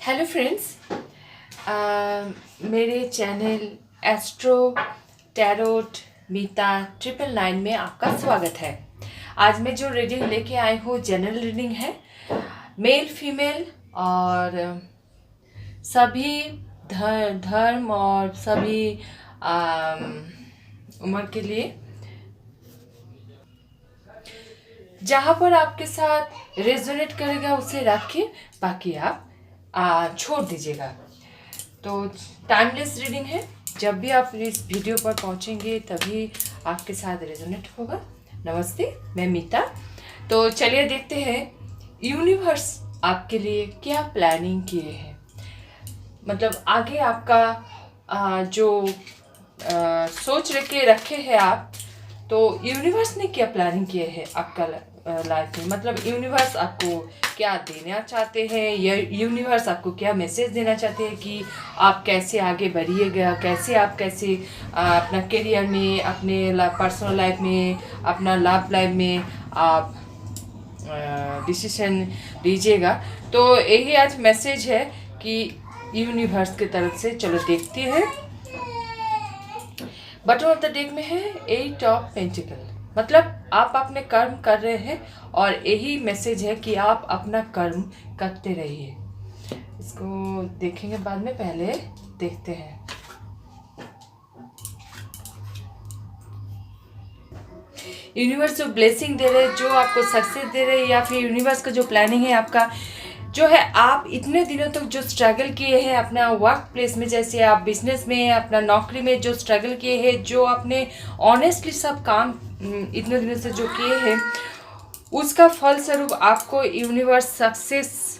Hello friends, मेरे channel astro tarot मीता 999 में आपका स्वागत है। आज मैं जो रीडिंग लेके आई हूँ जनरल रीडिंग है, मेल फीमेल और सभी धर्म और सभी उम्र के लिए। जहाँ पर आपके साथ रेजोनेट करेगा उसे रखिए, बाकी आप छोड़ दीजिएगा। तो टाइमलेस रीडिंग है, जब भी आप इस वीडियो पर पहुँचेंगे तभी आपके साथ रेजोनेट होगा। नमस्ते, मैं मीता। तो चलिए देखते हैं यूनिवर्स आपके लिए क्या प्लानिंग किए हैं। मतलब आगे आपका जो सोच रखे हैं आप, तो यूनिवर्स ने क्या प्लानिंग किए हैं आपका लाइफ में। मतलब यूनिवर्स आपको क्या देना चाहते हैं, या यूनिवर्स आपको क्या मैसेज देना चाहते हैं कि आप कैसे आगे बढ़िएगा, कैसे अपना करियर में, अपने पर्सनल लाइफ में, अपना लव लाइफ में आप डिसीजन लीजिएगा। तो यही आज मैसेज है कि यूनिवर्स की तरफ से। चलो देखते हैं। बटन ऑफ द डेक में है 8 ऑफ पेंटिकल। मतलब आप अपने कर्म कर रहे हैं और यही मैसेज है कि आप अपना कर्म करते रहिए। इसको देखेंगे बाद में, पहले देखते हैं। यूनिवर्स जो ब्लेसिंग दे रहे हैं, जो आपको सक्सेस दे रहे हैं, या फिर यूनिवर्स का जो प्लानिंग है आपका जो है, आप इतने दिनों तक जो स्ट्रगल किए हैं अपना वर्क प्लेस में, जैसे आप बिजनेस में, अपना नौकरी में जो स्ट्रगल किए हैं, जो आपने ऑनेस्टली सब काम इतने दिनों से जो किए हैं, उसका फल स्वरूप आपको यूनिवर्स सक्सेस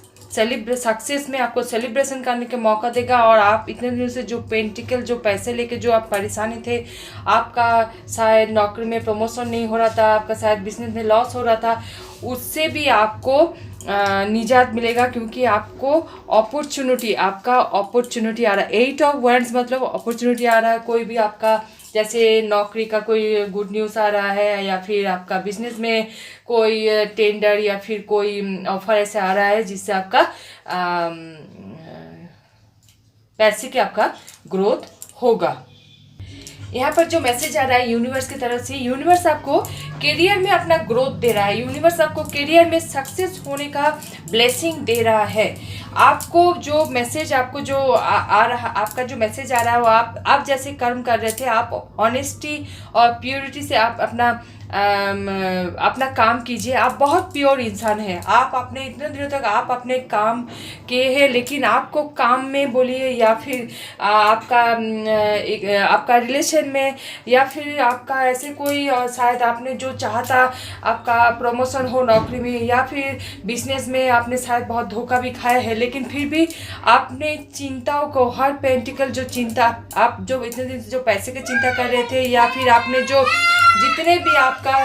में आपको सेलिब्रेशन करने का मौका देगा। और आप इतने दिनों से जो पेंटिकल, जो पैसे लेके जो आप परेशानी थे, आपका शायद नौकरी में प्रमोशन नहीं हो रहा था, आपका शायद बिजनेस में लॉस हो रहा था, उससे भी आपको निजात मिलेगा, क्योंकि आपको अपॉर्चुनिटी आ रहा है। 8 ऑफ वैंड्स मतलब अपॉर्चुनिटी आ रहा है। कोई भी आपका जैसे नौकरी का कोई गुड न्यूज़ आ रहा है, या फिर आपका बिजनेस में कोई टेंडर या फिर कोई ऑफर ऐसे आ रहा है जिससे आपका पैसे के आपका ग्रोथ होगा। यहाँ पर जो मैसेज आ रहा है यूनिवर्स की तरफ से, यूनिवर्स आपको करियर में अपना ग्रोथ दे रहा है। यूनिवर्स आपको करियर में सक्सेस होने का ब्लेसिंग दे रहा है। आपको जो मैसेज आपको जो आ रहा, आपका जो मैसेज आ रहा है वो आप जैसे कर्म कर रहे थे, आप ऑनेस्टी और प्योरिटी से आप अपना काम कीजिए। आप बहुत प्योर इंसान हैं। आप अपने इतने दिनों तक आप अपने काम किए हैं, लेकिन आपको काम में बोलिए, या फिर आपका रिलेशन में, या फिर आपका ऐसे कोई शायद आपने जो चाहता आपका प्रमोशन हो नौकरी में या फिर बिजनेस में, आपने शायद बहुत धोखा भी खाया है, लेकिन फिर भी आपने चिंताओं को, हर पेंटिकल जो चिंता, आप जो इतने दिन से जो पैसे की चिंता कर रहे थे, या फिर आपने जो जितने भी आपका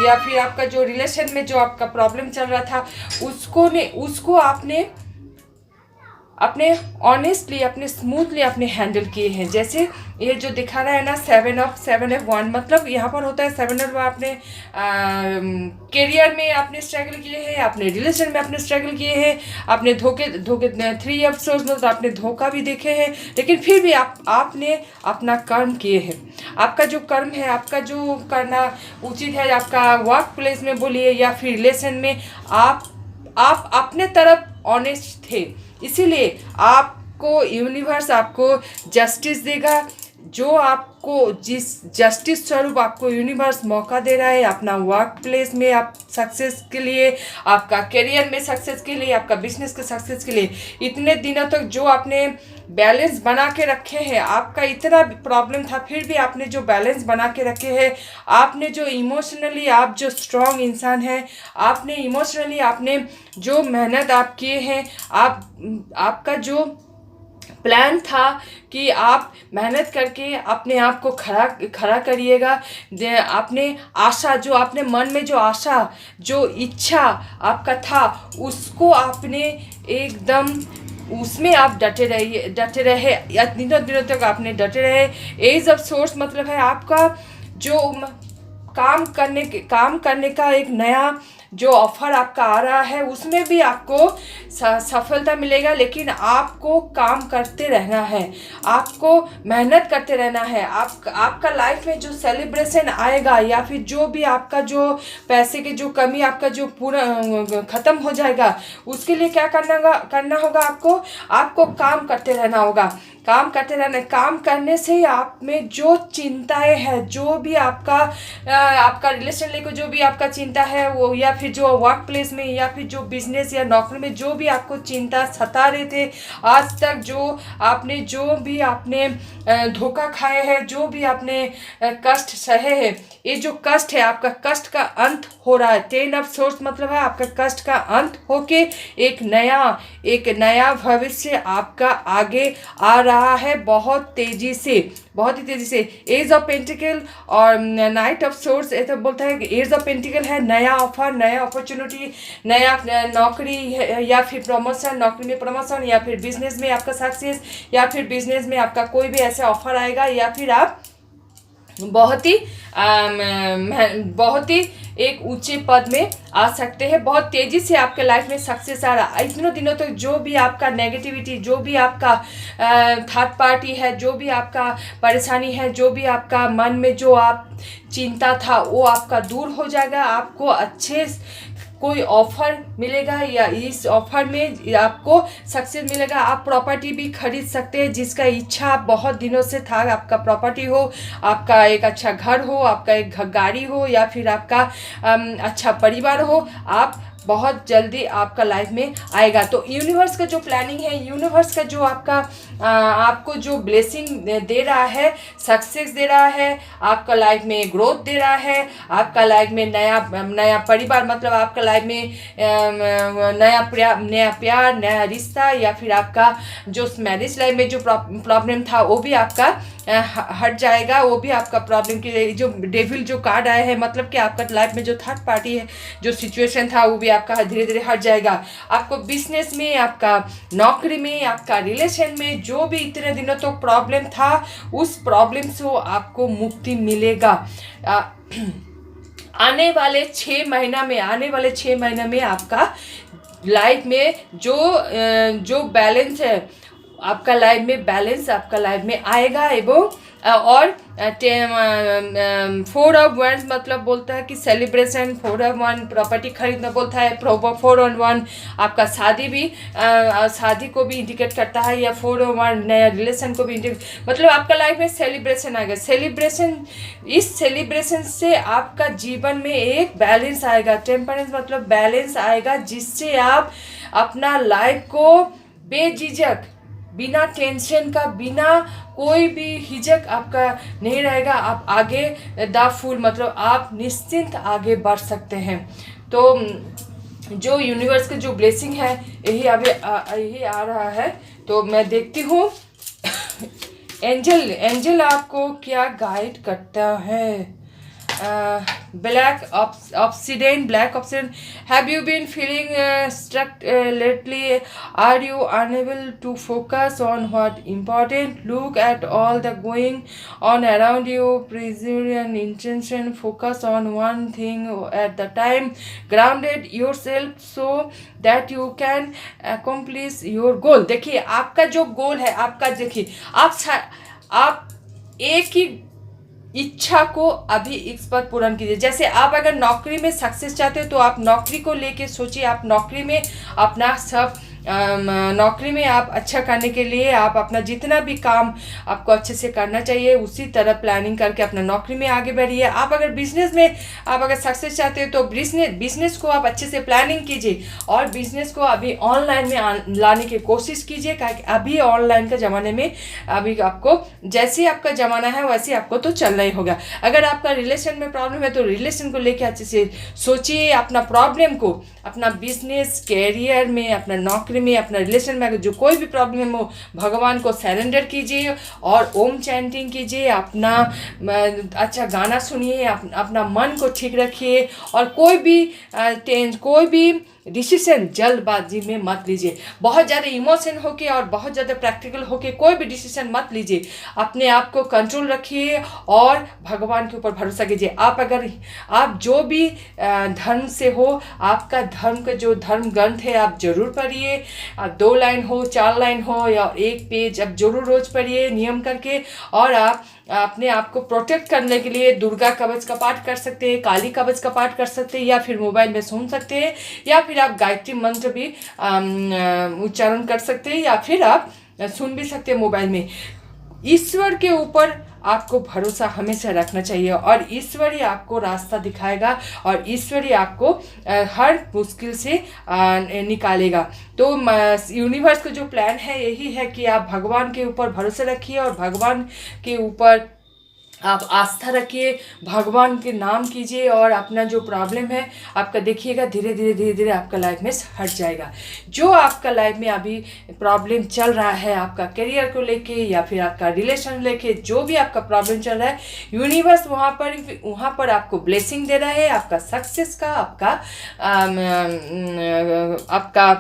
या फिर आपका जो रिलेशन में जो आपका प्रॉब्लम चल रहा था, उसको आपने अपने ऑनेस्टली, अपने स्मूथली अपने हैंडल किए हैं। जैसे ये जो दिखा रहा है ना 7 ऑफ 1, मतलब यहाँ पर होता है 7 ऑफ आपने करियर में आपने स्ट्रगल किए हैं, अपने रिलेशन में आपने स्ट्रगल किए हैं, आपने धोखे 3 ऑफ सोर्स मतलब आपने धोखा भी देखे हैं, लेकिन फिर भी आपने अपना कर्म किए हैं। आपका जो कर्म है, आपका जो करना उचित है, आपका वर्क प्लेस में बोलिए या फिर रिलेशन में, आप अपने तरफ ऑनेस्ट थे, इसीलिए आपको यूनिवर्स आपको जस्टिस देगा। जो आपको जिस जस्टिस स्वरूप आपको यूनिवर्स मौका दे रहा है अपना वर्क प्लेस में आप सक्सेस के लिए, आपका करियर में सक्सेस के लिए, आपका बिजनेस के सक्सेस के लिए, इतने दिनों तक जो आपने बैलेंस बना के रखे हैं, आपका इतना प्रॉब्लम था फिर भी आपने जो बैलेंस बना के रखे हैं, आपने जो इमोशनली आप जो स्ट्रॉन्ग इंसान हैं, आपने इमोशनली आपने जो मेहनत आप किए हैं, आपका जो प्लान था कि आप मेहनत करके अपने आप को खड़ा करिएगा। आपने आशा, जो आपने मन में जो आशा, जो इच्छा आपका था, उसको आपने एकदम उसमें आप डटे रहे इतने दिनों तक आपने डटे रहे। एज ऑफ सोर्स मतलब है आपका जो काम करने का एक नया जो ऑफर आपका आ रहा है उसमें भी आपको सफलता मिलेगा, लेकिन आपको काम करते रहना है, आपको मेहनत करते रहना है। आपका लाइफ में जो सेलिब्रेशन आएगा या फिर जो भी आपका जो पैसे की जो कमी आपका जो पूरा ख़त्म हो जाएगा, उसके लिए क्या करना होगा आपको काम करते रहना होगा। काम करते रहना, काम करने से ही आप में जो चिंताएं हैं, जो भी आपका रिलेशन लेकर जो भी आपका चिंता है वो, या फिर जो वर्क प्लेस में या फिर जो बिजनेस या नौकरी में जो भी आपको चिंता सता रहे थे आज तक, जो भी आपने धोखा खाए हैं, जो भी आपने कष्ट सहे हैं, ये जो कष्ट है आपका कष्ट का अंत हो रहा है। 10 ऑफ सोर्स मतलब है आपका कष्ट का अंत होके एक नया भविष्य आपका आगे आ रहा है बहुत ही तेजी से। एज ऑफ पेंटिकल और नाइट ऑफ सोर्स ये तो बोलता है कि एज ऑफ पेंटिकल है नया ऑफर, नया अपॉर्चुनिटी, नया नौकरी या फिर प्रमोशन, नौकरी में प्रमोशन, या फिर बिजनेस में आपका सक्सेस, या फिर बिजनेस में आपका कोई भी ऐसा ऑफर आएगा, या फिर आप बहुत ही एक ऊंचे पद में आ सकते हैं। बहुत तेज़ी से आपके लाइफ में सक्सेस आ रहा है। इतने दिनों तक जो भी आपका नेगेटिविटी, जो भी आपका थर्ड पार्टी है, जो भी आपका परेशानी है, जो भी आपका मन में जो आप चिंता था वो आपका दूर हो जाएगा। आपको अच्छे कोई ऑफर मिलेगा या इस ऑफर में आपको सक्सेस मिलेगा। आप प्रॉपर्टी भी खरीद सकते हैं जिसका इच्छा बहुत दिनों से था। आपका प्रॉपर्टी हो, आपका एक अच्छा घर हो, आपका एक गाड़ी हो, या फिर आपका अच्छा परिवार हो, आप बहुत जल्दी आपका लाइफ में आएगा। तो यूनिवर्स का जो प्लानिंग है, यूनिवर्स का जो आपको जो ब्लेसिंग दे रहा है, सक्सेस दे रहा है, आपका लाइफ में ग्रोथ दे रहा है, आपका लाइफ में नया परिवार मतलब आपका लाइफ में नया प्यार, नया रिश्ता, या फिर आपका जो मैरिज लाइफ में जो प्रॉब्लम था वो भी आपका हट जाएगा। वो भी आपका प्रॉब्लम की जो डेविल जो कार्ड आया है मतलब कि आपका लाइफ में जो थर्ड पार्टी है जो सिचुएशन था वो भी आपका धीरे धीरे हट जाएगा। आपको बिजनेस में, आपका नौकरी में, आपका रिलेशन में जो भी इतने दिनों तो प्रॉब्लम था उस प्रॉब्लम से आपको मुक्ति मिलेगा। आने वाले 6 महीना में आपका लाइफ में जो बैलेंस है आपका लाइफ में बैलेंस आपका लाइफ में आएगा। एवं और 4 ऑफ वंस मतलब बोलता है कि सेलिब्रेशन, 4 ऑफ 1 प्रॉपर्टी खरीदना बोलता है, 4 ऑन 1 आपका शादी को भी इंडिकेट करता है, या 4 ऑन 1 नया रिलेशन को भी मतलब आपका लाइफ में सेलिब्रेशन आएगा। इस सेलिब्रेशन से आपका जीवन में एक बैलेंस आएगा। टेम्परेंस मतलब बैलेंस आएगा जिससे आप अपना लाइफ को बेझिझक, बिना टेंशन का, बिना कोई भी हिचक आपका नहीं रहेगा। आप आगे फुल मतलब आप निश्चिंत आगे बढ़ सकते हैं। तो जो यूनिवर्स का जो ब्लेसिंग है यही आ रहा है। तो मैं देखती हूँ एंजल आपको क्या गाइड करता है। Black obsidian. Have you been feeling stuck lately? Are you unable to focus on what important? Look at all the going on around you. Precision and intention. Focus on one thing at the time. Grounded yourself so that you can accomplish your goal. देखिए आपका जो गोल है, आपका देखिए आप एक ही इच्छा को अभी इस पर पूर्ण कीजिए। जैसे आप अगर नौकरी में सक्सेस चाहते हो तो आप नौकरी को लेके सोचिए। आप नौकरी में अपना नौकरी में आप अच्छा करने के लिए आप अपना जितना भी काम आपको अच्छे से करना चाहिए उसी तरह प्लानिंग करके अपना नौकरी में आगे बढ़िए। आप अगर बिजनेस में आप अगर सक्सेस चाहते हो तो बिजनेस को आप अच्छे से प्लानिंग कीजिए और बिजनेस को अभी ऑनलाइन में लाने की कोशिश कीजिए। क्योंकि अभी ऑनलाइन का ज़माने में अभी आपको जैसे आपका ज़माना है वैसे आपको तो चलना ही होगा। अगर आपका रिलेशन में प्रॉब्लम है तो रिलेशन को लेकर अच्छे से सोचिए। अपना प्रॉब्लम को अपना बिजनेस, कैरियर में, अपना नौकरी में, अपना रिलेशन में अगर जो कोई भी प्रॉब्लम है वो भगवान को सरेंडर कीजिए और ओम चैंटिंग कीजिए। अपना अच्छा गाना सुनिए, अपना मन को ठीक रखिए और कोई भी डिसीजन जल्दबाजी में मत लीजिए। बहुत ज़्यादा इमोशन होके और बहुत ज़्यादा प्रैक्टिकल होके कोई भी डिसीजन मत लीजिए। अपने आप को कंट्रोल रखिए और भगवान के ऊपर भरोसा कीजिए। आप जो भी धर्म से हो, आपका धर्म का जो धर्म ग्रंथ है आप जरूर पढ़िए। 2 लाइन हो, 4 लाइन हो या 1 पेज, आप जरूर रोज पढ़िए नियम करके। और आप अपने आप को प्रोटेक्ट करने के लिए दुर्गा कवच का पाठ कर सकते हैं, काली कवच का पाठ कर सकते हैं, या फिर मोबाइल में सुन सकते हैं, या फिर आप गायत्री मंत्र भी उच्चारण कर सकते हैं, या फिर आप सुन भी सकते हैं मोबाइल में। ईश्वर के ऊपर आपको भरोसा हमेशा रखना चाहिए और ईश्वर ही आपको रास्ता दिखाएगा और ईश्वर ही आपको हर मुश्किल से निकालेगा। तो यूनिवर्स का जो प्लान है यही है कि आप भगवान के ऊपर भरोसा रखिए और भगवान के ऊपर आप आस्था रखिए, भगवान के नाम कीजिए और अपना जो प्रॉब्लम है आपका देखिएगा धीरे धीरे धीरे धीरे आपका लाइफ में हट जाएगा। जो आपका लाइफ में अभी प्रॉब्लम चल रहा है आपका करियर को लेके या फिर आपका रिलेशन लेके, जो भी आपका प्रॉब्लम चल रहा है, यूनिवर्स वहाँ पर आपको ब्लेसिंग दे रहा है, आपका सक्सेस का, आपका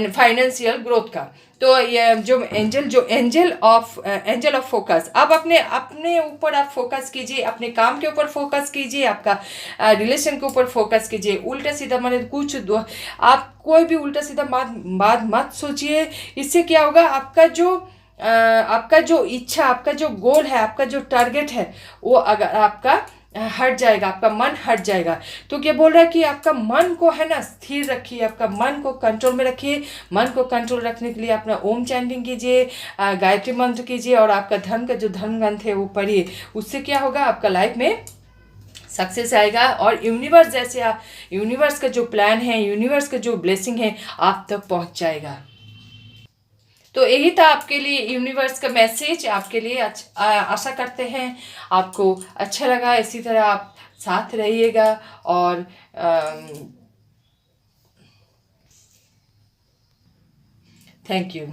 फाइनेंशियल ग्रोथ का। तो ये जो एंजल ऑफ फोकस, अब अपने ऊपर आप फोकस कीजिए, अपने काम के ऊपर फोकस कीजिए, आपका रिलेशन के ऊपर फोकस कीजिए। उल्टा सीधा माने आप कोई भी उल्टा सीधा बात मत सोचिए। इससे क्या होगा, आपका जो इच्छा, आपका जो गोल है, आपका जो टारगेट है, वो अगर आपका हट जाएगा, आपका मन हट जाएगा। तो क्या बोल रहा है कि आपका मन को है ना स्थिर रखिए, आपका मन को कंट्रोल में रखिए। मन को कंट्रोल रखने के लिए अपना ओम चैंटिंग कीजिए, गायत्री मंत्र कीजिए और आपका धर्म का जो धर्म ग्रंथ है वो पढ़िए। उससे क्या होगा, आपका लाइफ में सक्सेस आएगा और यूनिवर्स का जो प्लान है, यूनिवर्स का जो ब्लेसिंग है आप तक पहुंच जाएगा। तो यही था आपके लिए यूनिवर्स का मैसेज आपके लिए। आशा करते हैं आपको अच्छा लगा। इसी तरह आप साथ रहिएगा और थैंक यू।